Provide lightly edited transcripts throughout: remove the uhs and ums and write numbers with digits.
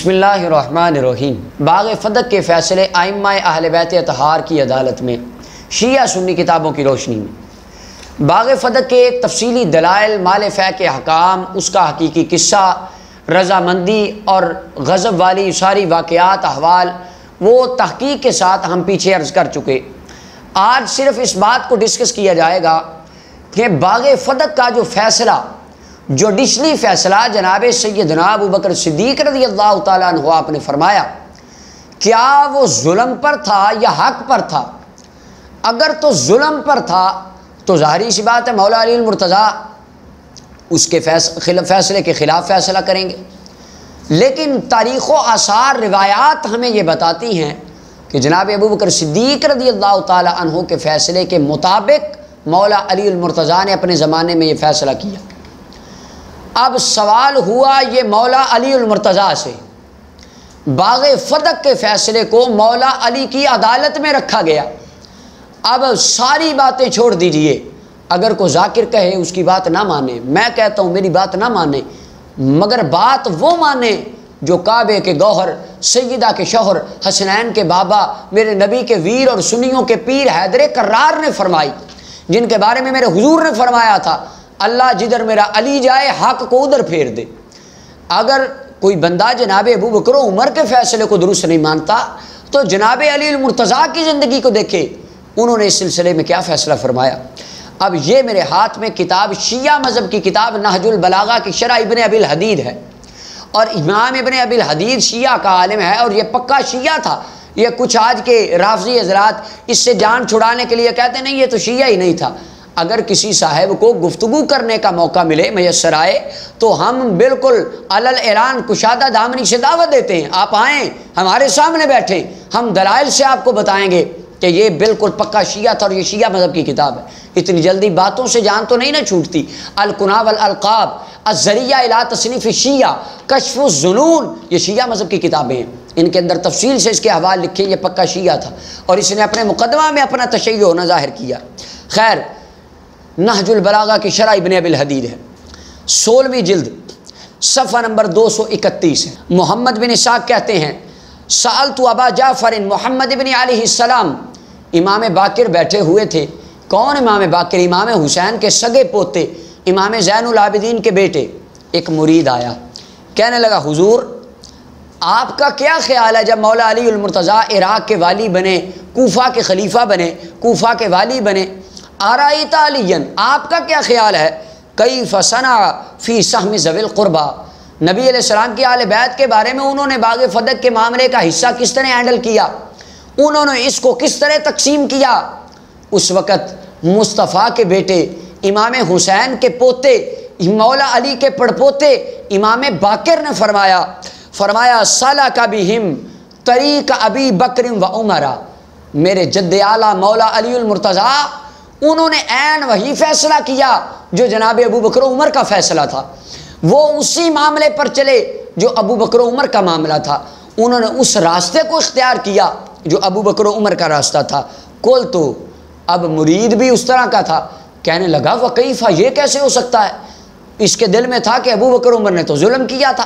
بسم اللہ الرحمن الرحیم۔ باغ فدق کے فیصلے ائمہ اہل بیت اطہار کی عدالت میں شیعہ سنی کتابوں کی روشنی میں باغ فدق کے تفصیلی دلائل، مال فے کے احکام، اس کا حقیقی قصہ، رضامندی اور غضب والی ساری واقعات احوال وہ تحقیق کے ساتھ ہم پیچھے عرض کر چکے۔ آج صرف اس بات کو ڈسکس کیا جائے گا کہ باغ فدق کا جو فیصلہ، جوڈیشلی فیصلہ جناب سیدنا ابو بکر صدیق رضی اللہ تعالیٰ عنہ آپ نے فرمایا، کیا وہ ظلم پر تھا یا حق پر تھا؟ اگر تو ظلم پر تھا تو ظاہری سی بات ہے مولا علی المرتضیٰ اس کے فیصلے کے خلاف فیصلہ کریں گے، لیکن تاریخ و آثار روایات ہمیں یہ بتاتی ہیں کہ جناب ابو بکر صدیق رضی اللہ تعالیٰ عنہ کے فیصلے کے مطابق مولا علی المرتضیٰ نے اپنے زمانے میں یہ فیصلہ کیا۔ اب سوال ہوا یہ مولا علی المرتضیٰ سے، باغ فدق کے فیصلے کو مولا علی کی عدالت میں رکھا گیا۔ اب ساری باتیں چھوڑ دیجئے، اگر کوئی ذاکر کہے اس کی بات نہ مانے، میں کہتا ہوں میری بات نہ مانے، مگر بات وہ مانے جو کعبے کے گوہر، سیدہ کے شوہر، حسنین کے بابا، میرے نبی کے ویر اور سنیوں کے پیر حیدر کرار نے فرمائی، جن کے بارے میں میرے حضور نے فرمایا تھا اللہ جدھر میرا علی جائے حق کو ادھر پھیر دے۔ اگر کوئی بندہ جناب ابو بکر و عمر کے فیصلے کو درست نہیں مانتا تو جناب علی المرتضیٰ کی زندگی کو دیکھے، انہوں نے اس سلسلے میں کیا فیصلہ فرمایا۔ اب یہ میرے ہاتھ میں کتاب شیعہ مذہب کی کتاب نہج البلاغہ کی شرح ابن ابی الحدید ہے، اور امام ابن ابی الحدید شیعہ کا عالم ہے اور یہ پکا شیعہ تھا۔ یہ کچھ آج کے رافضی حضرات اس سے جان چھڑانے کے لیے کہتے نہیں یہ تو شیعہ ہی نہیں تھا۔ اگر کسی صاحب کو گفتگو کرنے کا موقع ملے، میسر آئے، تو ہم بالکل علل اعلان کشادہ دامنی سے دعوت دیتے ہیں، آپ آئیں ہمارے سامنے بیٹھیں، ہم دلائل سے آپ کو بتائیں گے کہ یہ بالکل پکا شیعہ تھا اور یہ شیعہ مذہب کی کتاب ہے۔ اتنی جلدی باتوں سے جان تو نہیں نہ چھوٹتی۔ الکنہ والالقاب، الذریعہ الی تصنیف الشیعہ، کشف الظنون، یہ شیعہ مذہب کی کتابیں ہیں، ان کے اندر تفصیل سے اس کے احوال لکھے۔ یہ پکا شیعہ تھا اور اس نے اپنے مقدمہ میں اپنا تشیع ہونا ظاہر کیا۔ خیر، نہج البلاغہ کی شرح ابن ابی الحدید ہے، 16ویں جلد، صفحہ نمبر 231 ہے۔ محمد بن اسحاق کہتے ہیں سألت ابا جعفر محمد بن علیہ السلام، امام باقر بیٹھے ہوئے تھے۔ کون امام باقر؟ امام حسین کے سگے پوتے، امام زین العابدین کے بیٹے۔ ایک مرید آیا، کہنے لگا حضور آپ کا کیا خیال ہے جب مولا علی المرتضیٰ عراق کے والی بنے، کوفہ کے خلیفہ بنے، کوفہ کے والی بنے، آرائیت علیًا، آپ کا کیا خیال ہے کیف صنع فی سہم ذوی القربیٰ، نبی علیہ السلام کی اہل بیت کے بارے میں انہوں نے باغ فدق کے معاملے کا حصہ کس طرح ہینڈل کیا، انہوں نے اس کو کس طرح تقسیم کیا۔ اس وقت مصطفیٰ کے بیٹے، امام حسین کے پوتے، مولا علی کے پڑپوتے امام باقر نے فرمایا سالک بہم طریق ابی بکر و عمر، میرے جد اعلیٰ مولا علی المرتضیٰ انہوں نے عین وہی فیصلہ کیا جو جناب ابو بکر و عمر کا فیصلہ تھا، وہ اسی معاملے پر چلے جو ابو بکر و عمر کا معاملہ تھا، انہوں نے اس راستے کو اختیار کیا جو ابو بکر و عمر کا راستہ تھا۔ کل تو اب مرید بھی اس طرح کا تھا، کہنے لگا وکیفہ، یہ کیسے ہو سکتا ہے؟ اس کے دل میں تھا کہ ابو بکر و عمر نے تو ظلم کیا تھا،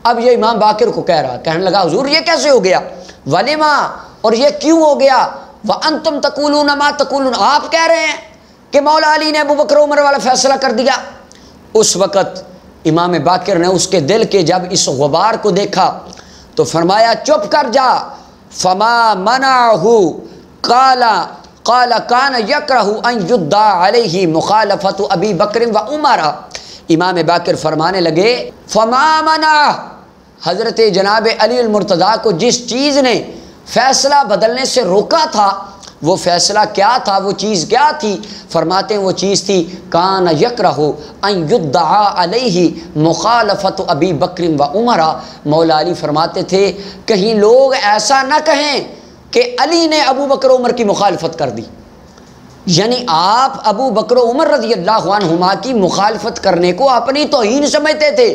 اب یہ امام باقر کو کہہ رہا، کہنے لگا حضور یہ کیسے ہو گیا، ولیما، اور یہ کیوں ہو گیا، وانتم تقولون ما تقولون، آپ کہہ رہے ہیں کہ مولا علی نے ابو بکر و عمر والا فیصلہ کر دیا۔ اس وقت امام باقر نے اس کے دل کے جب اس غبار کو دیکھا تو فرمایا چپ کر جا، فما منعہ قال کان یکرہ ان یدعى علیہ مخالفت ابی بکر و عمر۔ امام باقر فرمانے لگے فما منعہ، حضرت جناب علی المرتضیٰ کو جس چیز نے فیصلہ بدلنے سے روکا تھا وہ فیصلہ کیا تھا، وہ چیز کیا تھی؟ فرماتے ہیں وہ چیز تھی کان یکرہ ان یدعى علیہ مخالفت ابی بکر و عمر۔ مولا علی فرماتے تھے کہیں لوگ ایسا نہ کہیں کہ علی نے ابو بکر و عمر کی مخالفت کر دی، یعنی آپ ابو بکر و عمر رضی اللہ عنہما کی مخالفت کرنے کو اپنی توہین سمجھتے تھے۔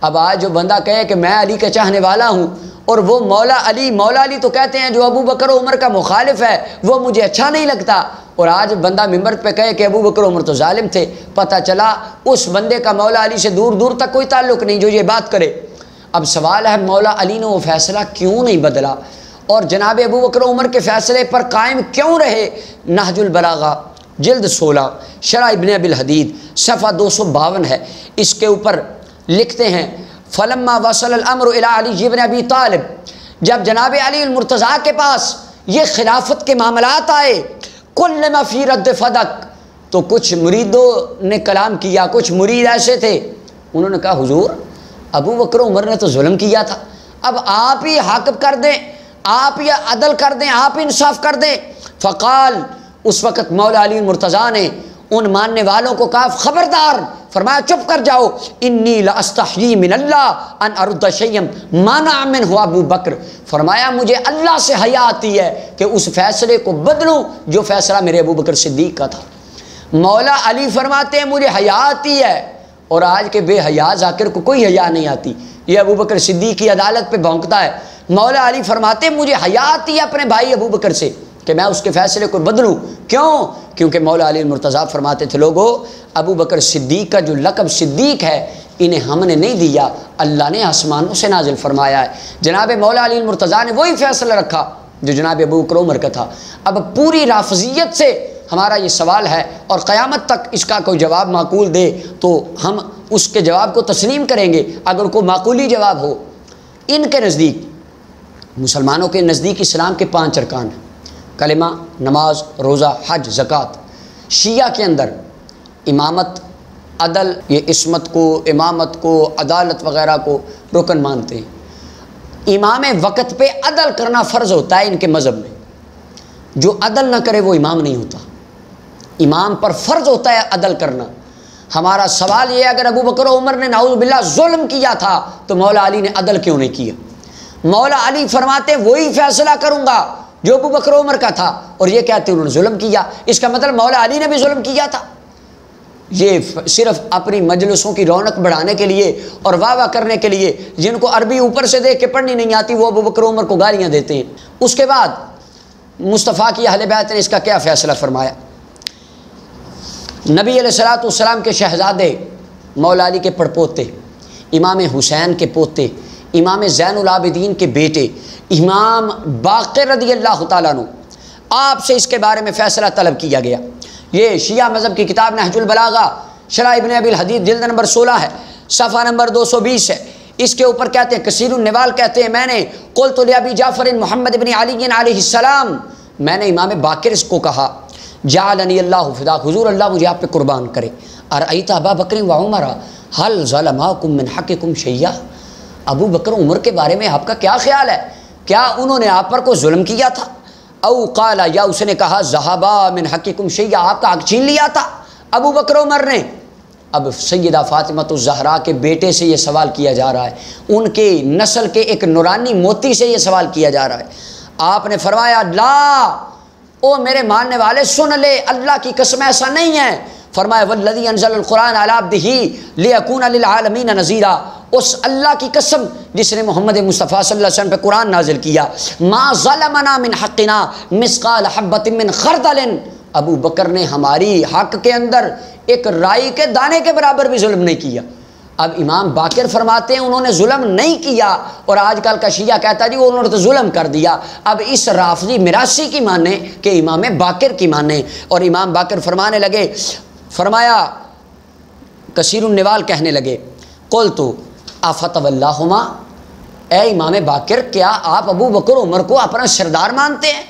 اب آج جو بندہ کہے کہ میں علی کا چاہنے والا ہوں اور وہ مولا علی تو کہتے ہیں جو ابو بکر و عمر کا مخالف ہے وہ مجھے اچھا نہیں لگتا، اور آج بندہ ممبر پہ کہے کہ ابو بکر و عمر تو ظالم تھے، پتہ چلا اس بندے کا مولا علی سے دور دور تک کوئی تعلق نہیں جو یہ بات کرے۔ اب سوال ہے مولا علی نے وہ فیصلہ کیوں نہیں بدلا اور جناب ابو بکر عمر کے فیصلے پر قائم کیوں رہے؟ نہج البلاغہ جلد 16 شرح ابن ابی الحدید صفحہ 252 ہے، اس کے اوپر لکھتے ہیں فلما وصل الامر الى علی بن ابی طالب، جب جناب علی المرتضیٰ کے پاس یہ خلافت کے معاملات آئے، کلما فی رد فدق، تو کچھ مریدوں نے کلام کیا، کچھ مرید ایسے تھے انہوں نے کہا حضور ابو بکر عمر نے تو ظلم کیا تھا، اب آپ ہی حق کر دیں، آپ ہی عدل کر دیں، آپ ہی انصاف کر دیں۔ فقال، اس وقت مولا علی المرتضیٰ نے ان ماننے والوں کو کہا خبردار، فرمایا چپ کر جاؤ، انی لاستحیی من اللہ ان ارد شیئا منع منہ ابو بکر، فرمایا مجھے اللہ سے حیا آتی ہے کہ اس فیصلے کو بدلوں جو فیصلہ میرے ابو بکر صدیق کا تھا۔ مولا علی فرماتے ہیں مجھے حیا آتی ہے، اور آج کے بے حیا ذاکر کو کوئی حیا نہیں آتی، یہ ابو بکر صدیق کی عدالت پہ بھونکتا ہے۔ مولا علی فرماتے ہیں مجھے حیا آتی ہے اپنے بھائی ابو بکر سے کہ میں اس کے فیصلے کو بدلوں، کیوں؟ کیونکہ مولا علی المرتضیٰ فرماتے تھے لوگو ابو بکر صدیق کا جو لقب صدیق ہے انہیں ہم نے نہیں دیا، اللہ نے آسمانوں سے نازل فرمایا ہے۔ جناب مولا علی المرتضیٰ نے وہی فیصلہ رکھا جو جناب ابو بکر عمر کا تھا۔ اب پوری رافضیت سے ہمارا یہ سوال ہے اور قیامت تک اس کا کوئی جواب معقول دے تو ہم اس کے جواب کو تسلیم کریں گے اگر کوئی معقولی جواب ہو۔ ان کے نزدیک، مسلمانوں کے نزدیک اسلام کے 5 ارکان ہیں، کلمہ، نماز، روزہ، حج، زکوٰۃ۔ شیعہ کے اندر امامت، عدل، یہ عصمت کو، امامت کو، عدالت وغیرہ کو رکن مانتے ہیں۔ امام وقت پہ عدل کرنا فرض ہوتا ہے ان کے مذہب میں، جو عدل نہ کرے وہ امام نہیں ہوتا، امام پر فرض ہوتا ہے عدل کرنا۔ ہمارا سوال یہ ہے اگر ابو بکر و عمر نے نعوذ باللہ ظلم کیا تھا تو مولا علی نے عدل کیوں نہیں کیا؟ مولا علی فرماتے وہی فیصلہ کروں گا جو ابو بکر و عمر کا تھا، اور یہ کہتے ہیں انہوں نے ظلم کیا، اس کا مطلب مولا علی نے بھی ظلم کیا تھا۔ یہ صرف اپنی مجلسوں کی رونق بڑھانے کے لیے اور واہ واہ کرنے کے لیے، جن کو عربی اوپر سے دیکھ کے پڑھنی نہیں آتی وہ ابو بکر و عمر کو گالیاں دیتے ہیں۔ اس کے بعد مصطفیٰ کی اہل بیت نے اس کا کیا فیصلہ فرمایا؟ نبی علیہ الصلوۃ والسلام کے شہزادے مولا علی کے پڑپوتے، امام حسین کے پوتے، امام زین العابدین کے بیٹے امام باقر رضی اللہ تعالیٰ عنہ، آپ سے اس کے بارے میں فیصلہ طلب کیا گیا۔ یہ شیعہ مذہب کی کتاب نہج البلاغہ شرح ابن ابی الحدید جلد نمبر 16 ہے، صفحہ نمبر 220 ہے۔ اس کے اوپر کہتے ہیں کثیر النوال کہتے ہیں میں نے قلت لابی جعفر محمد بن علی علیہ السلام، میں نے امام باقر کو کہا جعلنی اللہ فداک، حضور اللہ مجھے آپ پہ قربان کرے، ارأیت ابا بکر و عمر هل ظلماکم من حقکم شیئا، ابو بکر عمر کے بارے میں آپ کا کیا خیال ہے؟ کیا انہوں نے آپ پر کوئی ظلم کیا تھا؟ او قال، یا اس نے کہا ذہبا من حقکم شیئا، آپ کا حق چھین لیا تھا ابو بکر عمر نے۔ اب سیدہ فاطمہ الزہرا کے بیٹے سے یہ سوال کیا جا رہا ہے، ان کے نسل کے ایک نورانی موتی سے یہ سوال کیا جا رہا ہے۔ آپ نے فرمایا لا، او میرے ماننے والے سن لے، اللہ کی قسم ایسا نہیں ہے۔ فرمایا والذی انزل القرآن علی عبدہ لیکون للعالمین نذیرا، اس اللہ کی قسم جس نے محمد مصطفیٰ صلی اللہ علیہ وسلم پہ قرآن نازل کیا، ما ظلمنا من حقنا مثقال حبۃ من خردل، ابو بکر نے ہماری حق کے اندر ایک رائی کے دانے کے برابر بھی ظلم نہیں کیا۔ اب امام باقر فرماتے ہیں انہوں نے ظلم نہیں کیا، اور آج کل کا شیعہ کہتا ہے جی انہوں نے تو ظلم کر دیا۔ اب اس رافضی میراثی کی مانے کہ امام باقر کی مانے، اور امام باقر فرمانے لگے، فرمایا کثیر النوال کہنے لگے قلت افتولاہما، اے امام باقر کیا آپ ابو بکر عمر کو اپنا سردار مانتے ہیں،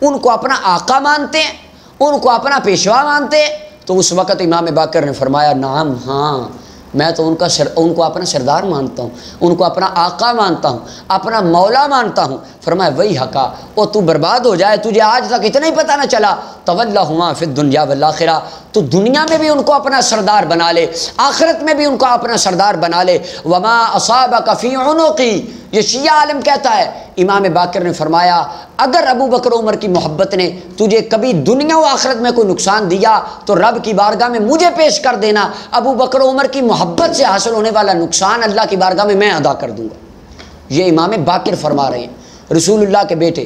ان کو اپنا آقا مانتے ہیں، ان کو اپنا پیشوا مانتے ہیں؟ تو اس وقت امام باقر نے فرمایا نعم، ہاں میں تو ان کو اپنا سردار مانتا ہوں، ان کو اپنا آقا مانتا ہوں، اپنا مولا مانتا ہوں۔ فرمایا وہی حقا، او تو برباد ہو جائے، تجھے آج تک اتنا ہی پتہ نہ چلا، تولاہما فی الدنیا والآخرہ، تو دنیا میں بھی ان کو اپنا سردار بنا لے، آخرت میں بھی ان کو اپنا سردار بنا لے۔ وما اصابک فی عنقی، یہ شیعہ عالم کہتا ہے، امام باقر نے فرمایا اگر ابو بکر عمر کی محبت نے تجھے کبھی دنیا و آخرت میں کوئی نقصان دیا تو رب کی بارگاہ میں مجھے پیش کر دینا، ابو بکر عمر کی محبت سے حاصل ہونے والا نقصان اللہ کی بارگاہ میں ادا کر دوں گا۔ یہ امام باقر فرما رہے ہیں، رسول اللہ کے بیٹے،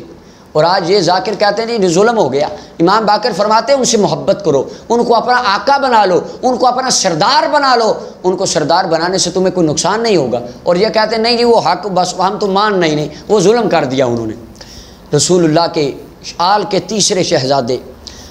اور آج یہ ذاکر کہتے ہیں یہ ظلم ہو گیا۔ امام باقر فرماتے ہیں ان سے محبت کرو، ان کو اپنا آقا بنا لو، ان کو اپنا سردار بنا لو، ان کو سردار بنانے سے تمہیں کوئی نقصان نہیں ہوگا۔ اور یہ کہتے ہیں نہیں جی وہ حق بس ہم تو مان نہیں، وہ ظلم کر دیا انہوں نے۔ رسول اللہ کے آل کے تیسرے شہزادے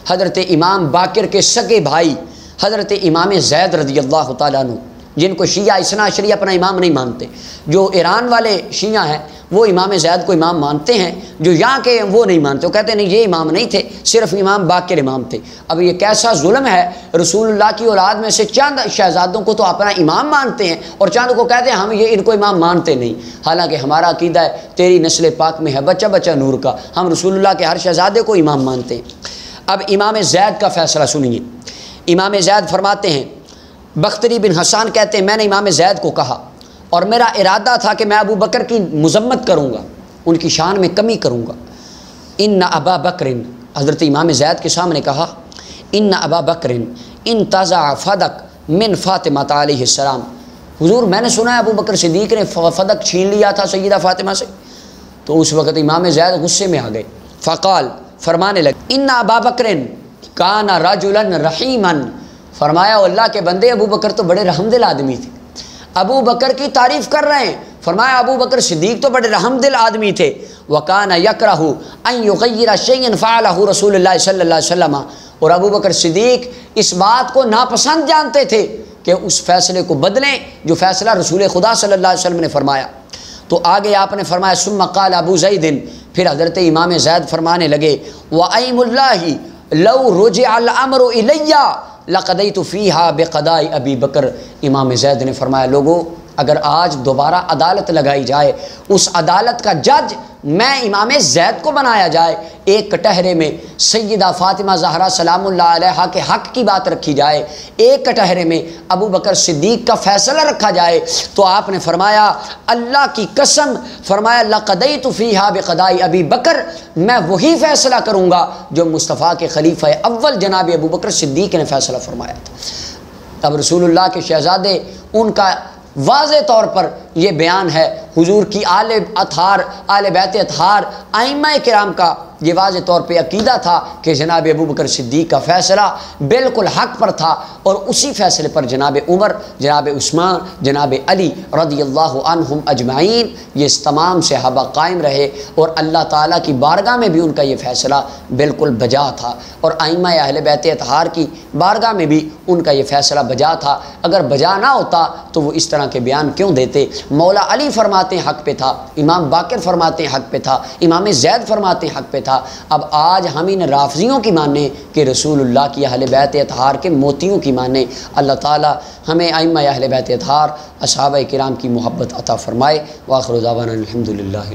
حضرت امام باقر کے سگے بھائی حضرت امام زید رضی اللہ تعالیٰ عنہ، جن کو شیعہ اثنا عشری اپنا امام نہیں مانتے، جو ایران والے شیعہ ہیں وہ امام زید کو امام مانتے ہیں، جو یہاں کے ہیں وہ نہیں مانتے، وہ کہتے ہیں نہیں یہ امام نہیں تھے، صرف امام باقر امام تھے۔ اب یہ کیسا ظلم ہے، رسول اللہ کی اولاد میں سے چند شہزادوں کو تو اپنا امام مانتے ہیں اور چند کو کہتے ہیں ہم یہ ان کو امام مانتے نہیں، حالانکہ ہمارا عقیدہ ہے تیری نسل پاک میں ہے بچہ بچہ نور کا، ہم رسول اللہ کے ہر شہزادے کو امام مانتے ہیں۔ اب امام زید کا فیصلہ سنیے۔ امام زید فرماتے ہیں، بختری بن حسان کہتے ہیں میں نے امام زید کو کہا اور میرا ارادہ تھا کہ میں ابو بکر کی مذمت کروں گا، ان کی شان میں کمی کروں گا۔ ان ابا بکر، حضرت امام زید کے سامنے کہا، ان ابا بکر انتزع فدق من فاطمہ علیہ السلام، حضور میں نے سنا ہے ابو بکر صدیق نے فدق چھین لیا تھا سیدہ فاطمہ سے۔ تو اس وقت امام زید غصے میں آ گئے، فقال، فرمانے لگے، ان ابا بکر کان رجلا رحیما، فرمایا اللہ کے بندے ابو بکر تو بڑے رحم دل آدمی تھے۔ ابو بکر کی تعریف کر رہے ہیں، فرمایا ابو بکر صدیق تو بڑے رحم دل آدمی تھے۔ وَكَانَ يَكْرَهُ أَن يُغَيِّرَ شَيْئًا فَعَلَهُ رسول اللہ صلی اللہ علیہ وسلم، اور ابو بکر صدیق اس بات کو ناپسند جانتے تھے کہ اس فیصلے کو بدلیں جو فیصلہ رسول خدا صلی اللہ علیہ وسلم نے فرمایا۔ تو آگے آپ نے فرمایا ثم قال ابو زید، پھر حضرت امام زید فرمانے لگے، وَأَيْمُ اللَّهِ لَوْ رُجِعَ الْأَمْرُ إِلَيَّ لقدیت فیہا بقضاء ابی بکر، امام زید نے فرمایا لوگو اگر آج دوبارہ عدالت لگائی جائے، اس عدالت کا جج میں امام زید کو بنایا جائے، ایک کٹہرے میں سیدہ فاطمہ زہرا سلام اللہ علیہا کے حق کی بات رکھی جائے، ایک کٹہرے میں ابو بکر صدیق کا فیصلہ رکھا جائے، تو آپ نے فرمایا اللہ کی قسم، فرمایا لقضیت فیہا بقضاء ابی بکر، میں وہی فیصلہ کروں گا جو مصطفیٰ کے خلیفہ اول جناب ابو بکر صدیق نے فیصلہ فرمایا تھا۔ اب رسول اللہ کے شہزادے، ان کا واضح طور پر یہ بیان ہے، حضور کی آل اطہار، آل بیت اطہار، ائمہ کرام کا یہ واضح طور پہ عقیدہ تھا کہ جناب ابو بکر صدیق کا فیصلہ بالکل حق پر تھا، اور اسی فیصلے پر جناب عمر، جناب عثمان، جناب علی رضی اللہ عنہم اجمعین یہ تمام صحابہ قائم رہے، اور اللہ تعالیٰ کی بارگاہ میں بھی ان کا یہ فیصلہ بالکل بجا تھا، اور ائمہ اہل بیت اطہار کی بارگاہ میں بھی ان کا یہ فیصلہ بجا تھا۔ اگر بجا نہ ہوتا تو وہ اس طرح کے بیان کیوں دیتے؟ مولا علی فرماتے ہیں حق پہ تھا، امام باقر فرماتے ہیں حق پہ تھا، امام زید فرماتے ہیں حق پہ تھا۔ اب آج ہم ان رافضیوں کی مانیں کہ رسول اللہ کی اہل بیت اطہار کے موتیوں کی مانیں۔ اللہ تعالی ہمیں ائمہ اہل بیت اطہار، اصحابہ کرام کی محبت عطا فرمائے۔ وآخر دعوانا الحمدللہ۔